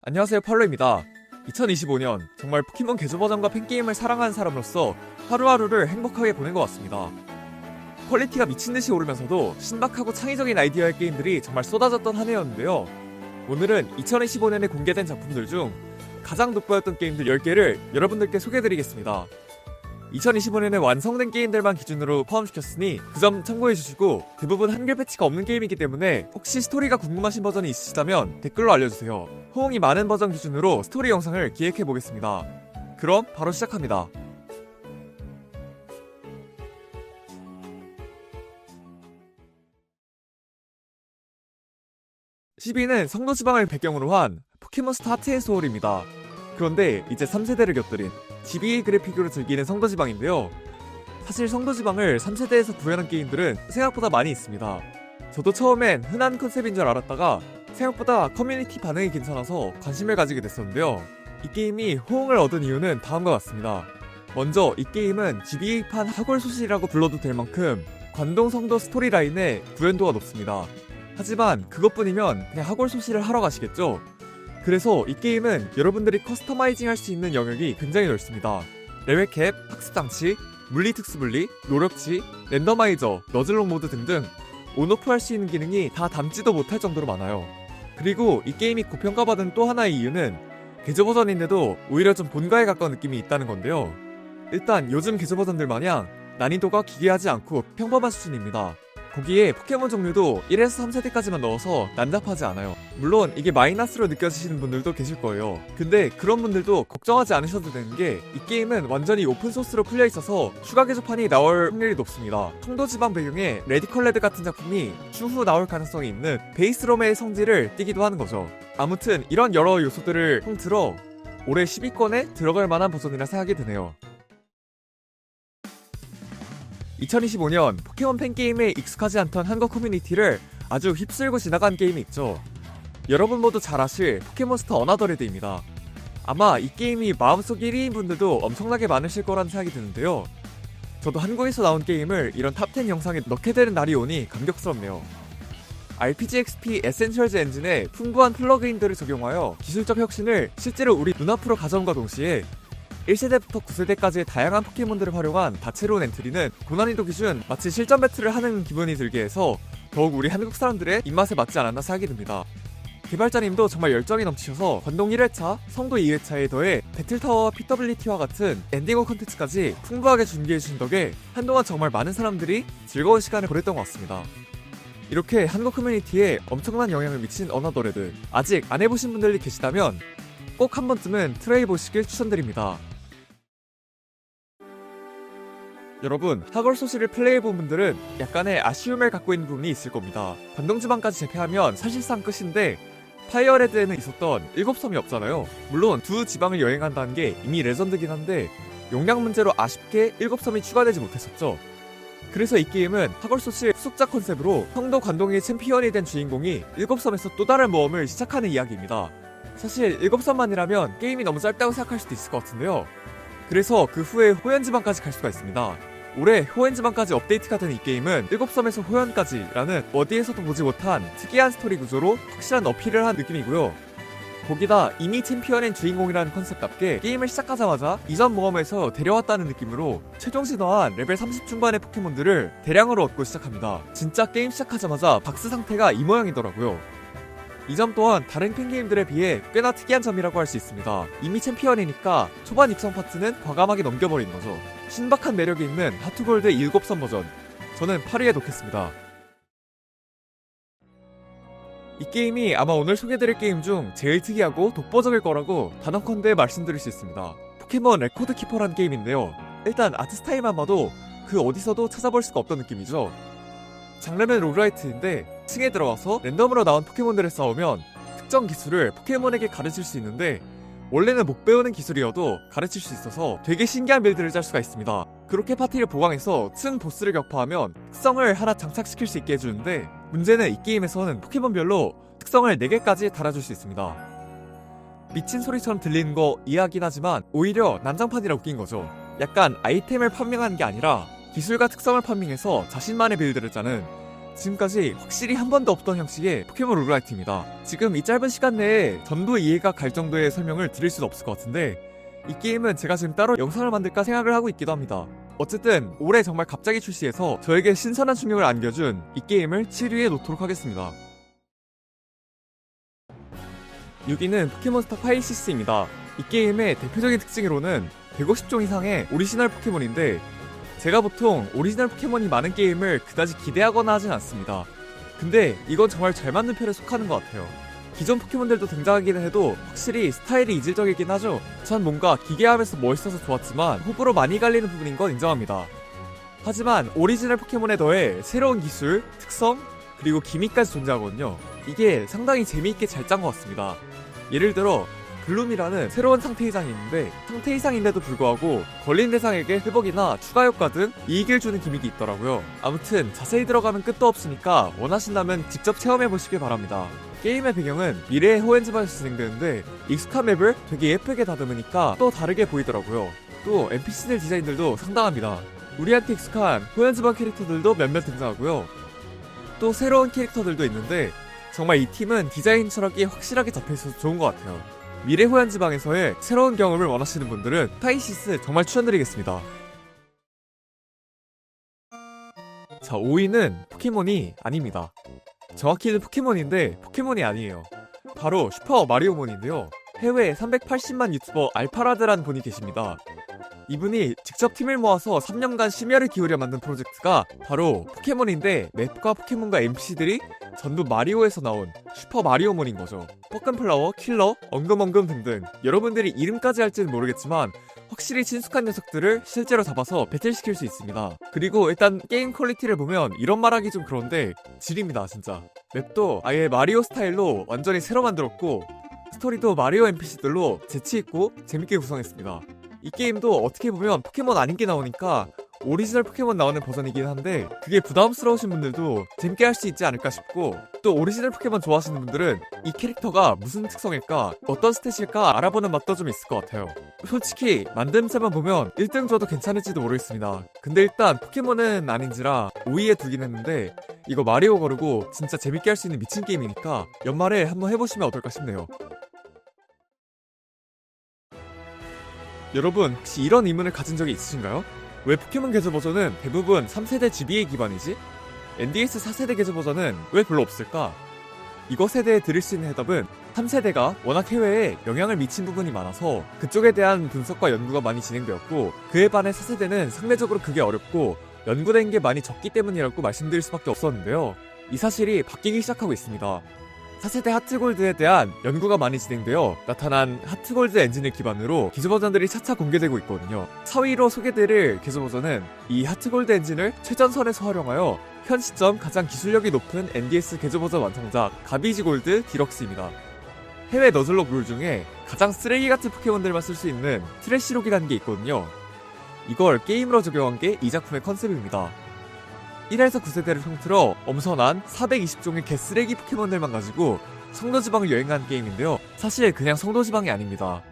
안녕하세요, 팔로입니다. 2025년 정말 포켓몬 개조 버전과 팬게임을 사랑하는 사람으로서 하루하루를 행복하게 보낸 것 같습니다. 퀄리티가 미친듯이 오르면서도 신박하고 창의적인 아이디어의 게임들이 정말 쏟아졌던 한 해였는데요. 오늘은 2025년에 공개된 작품들 중 가장 돋보였던 게임들 10개를 여러분들께 소개해드리겠습니다. 2025년에 완성된 게임들만 기준으로 포함시켰으니 그 점 참고해주시고, 대부분 한글 패치가 없는 게임이기 때문에 혹시 스토리가 궁금하신 버전이 있으시다면 댓글로 알려주세요. 호응이 많은 버전 기준으로 스토리 영상을 기획해보겠습니다. 그럼 바로 시작합니다. 10위는 성도지방을 배경으로 한 포켓몬스터 하트의 소울입니다. 그런데 이제 3세대를 곁들인 GBA 그래픽으로 즐기는 성도지방인데요. 사실 성도지방을 3세대에서 구현한 게임들은 생각보다 많이 있습니다. 저도 처음엔 흔한 컨셉인 줄 알았다가 생각보다 커뮤니티 반응이 괜찮아서 관심을 가지게 됐었는데요. 이 게임이 호응을 얻은 이유는 다음과 같습니다. 먼저 이 게임은 GBA판 하골소실이라고 불러도 될 만큼 관동성도 스토리라인의 구현도가 높습니다. 하지만 그것뿐이면 그냥 하골소실을 하러 가시겠죠? 그래서 이 게임은 여러분들이 커스터마이징 할 수 있는 영역이 굉장히 넓습니다. 레벨캡, 학습장치, 물리특수분리, 노력치, 랜더마이저, 너즐록 모드 등등 온오프 할 수 있는 기능이 다 담지도 못할 정도로 많아요. 그리고 이 게임이 고평가받은 또 하나의 이유는 개조 버전인데도 오히려 좀 본가에 가까운 느낌이 있다는 건데요. 일단 요즘 개조 버전들 마냥 난이도가 기괴하지 않고 평범한 수준입니다. 거기에 포켓몬 종류도 1에서 3세대까지만 넣어서 난잡하지 않아요. 물론 이게 마이너스로 느껴지시는 분들도 계실 거예요. 근데 그런 분들도 걱정하지 않으셔도 되는 게, 이 게임은 완전히 오픈소스로 풀려있어서 추가 개조판이 나올 확률이 높습니다. 성도지방 배경에 레디컬레드 같은 작품이 추후 나올 가능성이 있는 베이스롬의 성질을 띠기도 하는 거죠. 아무튼 이런 여러 요소들을 통틀어 올해 10위권에 들어갈 만한 버전이라 생각이 드네요. 2025년 포켓몬 팬게임에 익숙하지 않던 한국 커뮤니티를 아주 휩쓸고 지나간 게임이 있죠. 여러분 모두 잘 아실 포켓몬스터 어나더레드입니다. 아마 이 게임이 마음속 1위인 분들도 엄청나게 많으실 거라는 생각이 드는데요. 저도 한국에서 나온 게임을 이런 탑10 영상에 넣게 되는 날이 오니 감격스럽네요. RPG XP 에센셜즈 엔진에 풍부한 플러그인들을 적용하여 기술적 혁신을 실제로 우리 눈앞으로 가져온과 동시에 1세대부터 9세대까지의 다양한 포켓몬들을 활용한 다채로운 엔트리는 고난이도 기준 마치 실전 배틀을 하는 기분이 들게 해서 더욱 우리 한국 사람들의 입맛에 맞지 않았나 생각이 듭니다. 개발자님도 정말 열정이 넘치셔서 관동 1회차, 성도 2회차에 더해 배틀타워와 PWT와 같은 엔딩어 콘텐츠까지 풍부하게 준비해주신 덕에 한동안 정말 많은 사람들이 즐거운 시간을 보냈던 것 같습니다. 이렇게 한국 커뮤니티에 엄청난 영향을 미친 어나더레드, 아직 안 해보신 분들이 계시다면 꼭 한 번쯤은 트라이 보시길 추천드립니다. 여러분, 하골소실을 플레이해본 분들은 약간의 아쉬움을 갖고 있는 부분이 있을 겁니다. 관동지방까지 재패하면 사실상 끝인데 파이어레드에는 있었던 7섬이 없잖아요. 물론 두 지방을 여행한다는 게 이미 레전드긴 한데 용량 문제로 아쉽게 7섬이 추가되지 못했었죠. 그래서 이 게임은 하골소실 후속작 컨셉으로 성도 관동의 챔피언이 된 주인공이 7섬에서 또 다른 모험을 시작하는 이야기입니다. 사실 7섬만이라면 게임이 너무 짧다고 생각할 수도 있을 것 같은데요. 그래서 그 후에 호연지방까지 갈 수가 있습니다. 올해 호연지방까지 업데이트가 된 이 게임은 7섬에서 호연까지라는 어디에서도 보지 못한 특이한 스토리 구조로 확실한 어필을 한 느낌이고요. 거기다 이미 챔피언인 주인공이라는 컨셉답게 게임을 시작하자마자 이전 모험에서 데려왔다는 느낌으로 최종 진화한 레벨 30 중반의 포켓몬들을 대량으로 얻고 시작합니다. 진짜 게임 시작하자마자 박스 상태가 이 모양이더라고요. 이 점 또한 다른 팬게임들에 비해 꽤나 특이한 점이라고 할 수 있습니다. 이미 챔피언이니까 초반 입성 파트는 과감하게 넘겨버리는 거죠. 신박한 매력이 있는 하트골드 7섬 버전, 저는 8위에 놓겠습니다. 이 게임이 아마 오늘 소개드릴 게임 중 제일 특이하고 독보적일 거라고 단언컨대 말씀드릴 수 있습니다. 포켓몬 레코드 키퍼라는 게임인데요. 일단 아트 스타일만 봐도 그 어디서도 찾아볼 수가 없던 느낌이죠. 장르는 로그라이트인데 층에 들어가서 랜덤으로 나온 포켓몬들을 싸우면 특정 기술을 포켓몬에게 가르칠 수 있는데, 원래는 못 배우는 기술이어도 가르칠 수 있어서 되게 신기한 빌드를 짤 수가 있습니다. 그렇게 파티를 보강해서 층 보스를 격파하면 특성을 하나 장착시킬 수 있게 해주는데, 문제는 이 게임에서는 포켓몬별로 특성을 4개까지 달아줄 수 있습니다. 미친 소리처럼 들리는 거 이해하긴 하지만 오히려 난장판이라 웃긴 거죠. 약간 아이템을 판명하는 게 아니라 기술과 특성을 판명해서 자신만의 빌드를 짜는 지금까지 확실히 한 번도 없던 형식의 포켓몬 로그라이트입니다. 지금 이 짧은 시간 내에 전부 이해가 갈 정도의 설명을 드릴 수는 없을 것 같은데, 이 게임은 제가 지금 따로 영상을 만들까 생각을 하고 있기도 합니다. 어쨌든 올해 정말 갑자기 출시해서 저에게 신선한 충격을 안겨준 이 게임을 7위에 놓도록 하겠습니다. 6위는 포켓몬스터 파이시스입니다. 이 게임의 대표적인 특징으로는 150종 이상의 오리지널 포켓몬인데, 제가 보통 오리지널 포켓몬이 많은 게임을 그다지 기대하거나 하진 않습니다. 근데 이건 정말 잘 맞는 편에 속하는 것 같아요. 기존 포켓몬들도 등장하기는 해도 확실히 스타일이 이질적이긴 하죠. 전 뭔가 기괴하면서 멋있어서 좋았지만 호불호 많이 갈리는 부분인 건 인정합니다. 하지만 오리지널 포켓몬에 더해 새로운 기술, 특성, 그리고 기믹까지 존재하거든요. 이게 상당히 재미있게 잘 짠 것 같습니다. 예를 들어 글룸이라는 새로운 상태 이상이 있는데, 상태 이상인데도 불구하고 걸린 대상에게 회복이나 추가 효과 등 이익을 주는 기믹이 있더라고요. 아무튼 자세히 들어가면 끝도 없으니까 원하신다면 직접 체험해보시길 바랍니다. 게임의 배경은 미래의 호엔즈방에서 진행되는데, 익숙한 맵을 되게 예쁘게 다듬으니까 또 다르게 보이더라고요. 또 NPC들 디자인들도 상당합니다. 우리한테 익숙한 호엔즈방 캐릭터들도 몇몇 등장하고요. 또 새로운 캐릭터들도 있는데, 정말 이 팀은 디자인 철학이 확실하게 잡혀있어서 좋은 것 같아요. 미래 호연지방에서의 새로운 경험을 원하시는 분들은 파이시스 정말 추천드리겠습니다. 자, 5위는 포켓몬이 아닙니다. 정확히는 포켓몬인데 포켓몬이 아니에요. 바로 슈퍼 마리오몬인데요. 해외 380만 유튜버 알파라드라는 분이 계십니다. 이분이 직접 팀을 모아서 3년간 심혈을 기울여 만든 프로젝트가 바로 포켓몬인데, 맵과 포켓몬과 NPC들이 전부 마리오에서 나온 슈퍼 마리오몬인 거죠. 뻐끔플라워, 킬러, 엉금엉금 등등 여러분들이 이름까지 할지는 모르겠지만 확실히 친숙한 녀석들을 실제로 잡아서 배틀시킬 수 있습니다. 그리고 일단 게임 퀄리티를 보면 이런 말하기 좀 그런데 질입니다, 진짜. 맵도 아예 마리오 스타일로 완전히 새로 만들었고, 스토리도 마리오 NPC들로 재치있고 재밌게 구성했습니다. 이 게임도 어떻게 보면 포켓몬 아닌 게 나오니까 오리지널 포켓몬 나오는 버전이긴 한데, 그게 부담스러우신 분들도 재밌게 할 수 있지 않을까 싶고, 또 오리지널 포켓몬 좋아하시는 분들은 이 캐릭터가 무슨 특성일까, 어떤 스탯일까 알아보는 맛도 좀 있을 것 같아요. 솔직히 만듦새만 보면 1등 줘도 괜찮을지도 모르겠습니다. 근데 일단 포켓몬은 아닌지라 5위에 두긴 했는데, 이거 마리오 거르고 진짜 재밌게 할 수 있는 미친 게임이니까 연말에 한번 해보시면 어떨까 싶네요. 여러분, 혹시 이런 의문을 가진 적이 있으신가요? 왜 포켓몬 개조 버전은 대부분 3세대 GBA 기반이지? NDS 4세대 개조 버전은 왜 별로 없을까? 이것에 대해 드릴 수 있는 해답은 3세대가 워낙 해외에 영향을 미친 부분이 많아서 그쪽에 대한 분석과 연구가 많이 진행되었고, 그에 반해 4세대는 상대적으로 그게 어렵고 연구된 게 많이 적기 때문이라고 말씀드릴 수밖에 없었는데요. 이 사실이 바뀌기 시작하고 있습니다. 4세대 하트골드에 대한 연구가 많이 진행되어 나타난 하트골드 엔진을 기반으로 기존 버전들이 차차 공개되고 있거든요. 4위로 소개드릴 개조 버전은 이 하트골드 엔진을 최전선에서 활용하여 현 시점 가장 기술력이 높은 NDS 개조 버전 완성작 가비지 골드 디럭스입니다. 해외 너즐록 룰 중에 가장 쓰레기 같은 포켓몬들만 쓸 수 있는 트래시록이라는 게 있거든요. 이걸 게임으로 적용한 게 이 작품의 컨셉입니다. 1에서 9세대를 통틀어 엄선한 420종의 개쓰레기 포켓몬들만 가지고 성도지방을 여행하는 게임인데요. 사실 그냥 성도지방이 아닙니다.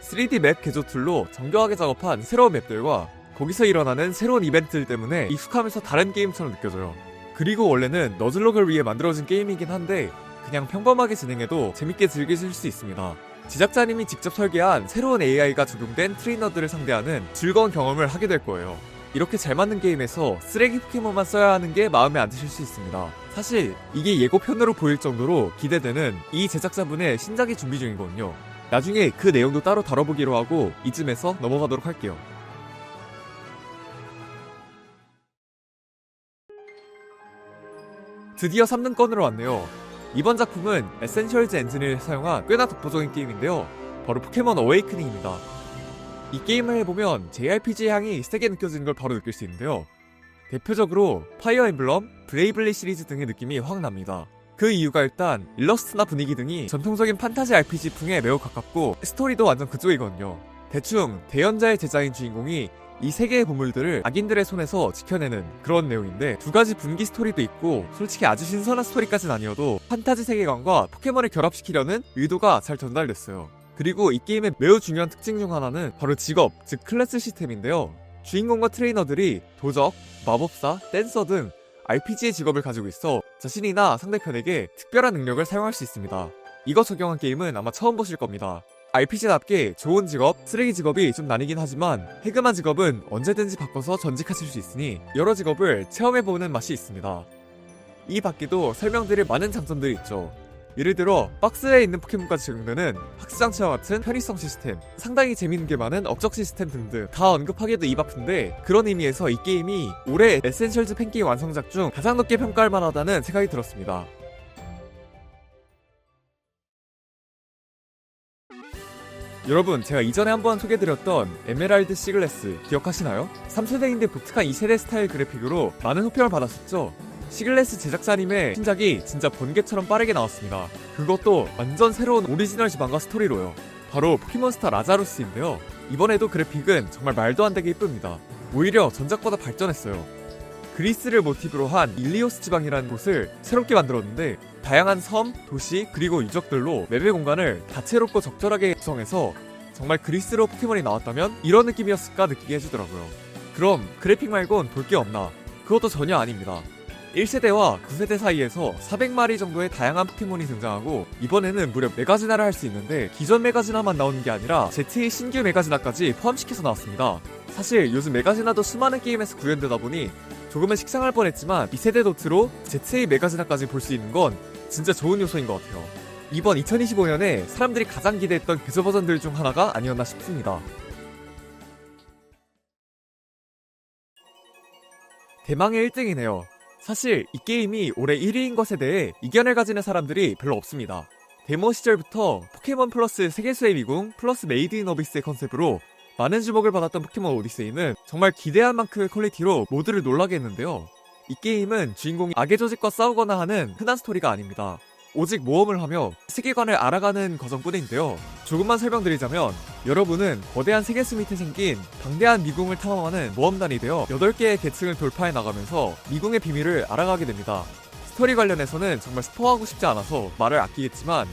3D 맵 개조 툴로 정교하게 작업한 새로운 맵들과 거기서 일어나는 새로운 이벤트들 때문에 익숙하면서 다른 게임처럼 느껴져요. 그리고 원래는 너즐록을 위해 만들어진 게임이긴 한데, 그냥 평범하게 진행해도 재밌게 즐기실 수 있습니다. 제작자님이 직접 설계한 새로운 AI가 적용된 트레이너들을 상대하는 즐거운 경험을 하게 될 거예요. 이렇게 잘 맞는 게임에서 쓰레기 포켓몬만 써야 하는 게 마음에 안 드실 수 있습니다. 사실 이게 예고편으로 보일 정도로 기대되는 이 제작자분의 신작이 준비 중이거든요. 나중에 그 내용도 따로 다뤄보기로 하고 이쯤에서 넘어가도록 할게요. 드디어 3등권으로 왔네요. 이번 작품은 에센셜즈 엔진을 사용한 꽤나 독보적인 게임인데요. 바로 포켓몬 어웨이크닝입니다. 이 게임을 해보면 JRPG의 향이 세게 느껴지는 걸 바로 느낄 수 있는데요. 대표적으로 파이어 엠블럼, 브레이블리 시리즈 등의 느낌이 확 납니다. 그 이유가 일단 일러스트나 분위기 등이 전통적인 판타지 RPG풍에 매우 가깝고, 스토리도 완전 그쪽이거든요. 대충 대연자의 제자인 주인공이 이 세 개의 보물들을 악인들의 손에서 지켜내는 그런 내용인데, 두 가지 분기 스토리도 있고 솔직히 아주 신선한 스토리까지는 아니어도 판타지 세계관과 포켓몬을 결합시키려는 의도가 잘 전달됐어요. 그리고 이 게임의 매우 중요한 특징 중 하나는 바로 직업, 즉 클래스 시스템인데요. 주인공과 트레이너들이 도적, 마법사, 댄서 등 RPG의 직업을 가지고 있어 자신이나 상대편에게 특별한 능력을 사용할 수 있습니다. 이거 적용한 게임은 아마 처음 보실 겁니다. RPG답게 좋은 직업, 쓰레기 직업이 좀 나뉘긴 하지만 해금한 직업은 언제든지 바꿔서 전직하실 수 있으니 여러 직업을 체험해보는 맛이 있습니다. 이 밖에도 설명드릴 많은 장점들이 있죠. 예를 들어 박스에 있는 포켓몬까지 적용되는 학습장치와 같은 편의성 시스템, 상당히 재밌는 게 많은 업적 시스템 등등 다 언급하기도 입 아픈데 그런 의미에서 이 게임이 올해 에센셜즈 팬게임 완성작 중 가장 높게 평가할 만하다는 생각이 들었습니다. 여러분, 제가 이전에 한번 소개드렸던 에메랄드 시글레스 기억하시나요? 3세대인데 독특한 2세대 스타일 그래픽으로 많은 호평을 받았었죠. 시글레스 제작자님의 신작이 진짜 번개처럼 빠르게 나왔습니다. 그것도 완전 새로운 오리지널 지방과 스토리로요. 바로 포켓몬스터 라자루스인데요. 이번에도 그래픽은 정말 말도 안 되게 이쁩니다. 오히려 전작보다 발전했어요. 그리스를 모티브로 한 일리오스 지방이라는 곳을 새롭게 만들었는데 다양한 섬, 도시, 그리고 유적들로 맵의 공간을 다채롭고 적절하게 구성해서 정말 그리스로 포켓몬이 나왔다면 이런 느낌이었을까 느끼게 해주더라고요. 그럼 그래픽 말곤 볼 게 없나? 그것도 전혀 아닙니다. 1세대와 9세대 사이에서 400마리 정도의 다양한 포켓몬이 등장하고 이번에는 무려 메가지나를 할 수 있는데 기존 메가지나만 나오는 게 아니라 Z의 신규 메가지나까지 포함시켜서 나왔습니다. 사실 요즘 메가지나도 수많은 게임에서 구현되다 보니 조금은 식상할 뻔했지만 2세대 도트로 Z의 메가지나까지 볼 수 있는 건 진짜 좋은 요소인 것 같아요. 이번 2025년에 사람들이 가장 기대했던 개조 버전들 중 하나가 아니었나 싶습니다. 대망의 1등이네요. 사실 이 게임이 올해 1위인 것에 대해 이견을 가지는 사람들이 별로 없습니다. 데모 시절부터 포켓몬 플러스 세계수의 미궁 플러스 메이드 인 어비스의 컨셉으로 많은 주목을 받았던 포켓몬 오디세이는 정말 기대한 만큼의 퀄리티로 모두를 놀라게 했는데요. 이 게임은 주인공이 악의 조직과 싸우거나 하는 흔한 스토리가 아닙니다. 오직 모험을 하며 세계관을 알아가는 과정뿐인데요. 조금만 설명드리자면 여러분은 거대한 세계수 밑에 생긴 방대한 미궁을 탐험하는 모험단이 되어 8개의 계층을 돌파해 나가면서 미궁의 비밀을 알아가게 됩니다. 스토리 관련해서는 정말 스포하고 싶지 않아서 말을 아끼겠지만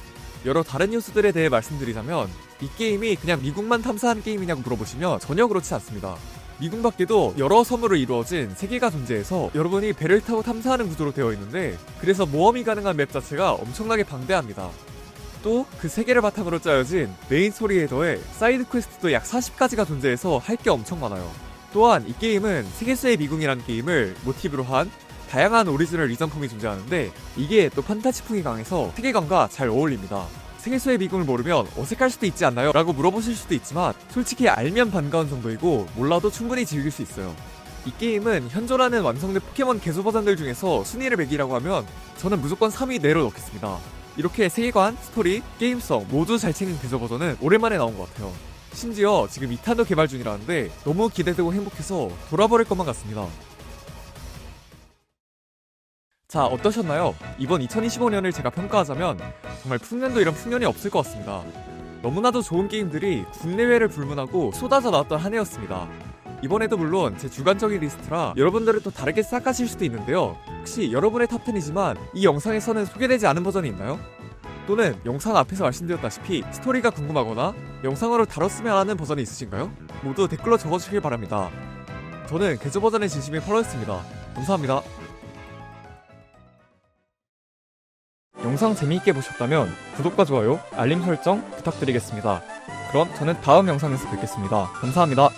여러 다른 요소들에 대해 말씀드리자면 이 게임이 그냥 미궁만 탐사하는 게임이냐고 물어보시면 전혀 그렇지 않습니다. 미궁 밖에도 여러 섬으로 이루어진 세계가 존재해서 여러분이 배를 타고 탐사하는 구조로 되어 있는데 그래서 모험이 가능한 맵 자체가 엄청나게 방대합니다. 또 그 세계를 바탕으로 짜여진 메인 스토리에 더해 사이드 퀘스트도 약 40가지가 존재해서 할 게 엄청 많아요. 또한 이 게임은 세계수의 미궁이라는 게임을 모티브로 한 다양한 오리지널 리전품이 존재하는데 이게 또 판타지풍이 강해서 세계관과 잘 어울립니다. 세계수의 미궁을 모르면 어색할 수도 있지 않나요? 라고 물어보실 수도 있지만 솔직히 알면 반가운 정도이고 몰라도 충분히 즐길 수 있어요. 이 게임은 현존하는 완성된 포켓몬 개조 버전들 중에서 순위를 매기라고 하면 저는 무조건 3위 내로 넣겠습니다. 이렇게 세계관, 스토리, 게임성 모두 잘 챙긴 개조 버전은 오랜만에 나온 것 같아요. 심지어 지금 2탄도 개발 중이라는데 너무 기대되고 행복해서 돌아버릴 것만 같습니다. 자, 어떠셨나요? 이번 2025년을 제가 평가하자면 정말 풍년도 이런 풍년이 없을 것 같습니다. 너무나도 좋은 게임들이 국내외를 불문하고 쏟아져 나왔던 한 해였습니다. 이번에도 물론 제 주관적인 리스트라 여러분들은 또 다르게 생각하실 수도 있는데요. 혹시 여러분의 탑10이지만 이 영상에서는 소개되지 않은 버전이 있나요? 또는 영상 앞에서 말씀드렸다시피 스토리가 궁금하거나 영상으로 다뤘으면 하는 버전이 있으신가요? 모두 댓글로 적어주시길 바랍니다. 저는 개조 버전의 진심인 펄러였습니다. 감사합니다. 영상 재미있게 보셨다면 구독과 좋아요, 알림 설정 부탁드리겠습니다. 그럼 저는 다음 영상에서 뵙겠습니다. 감사합니다.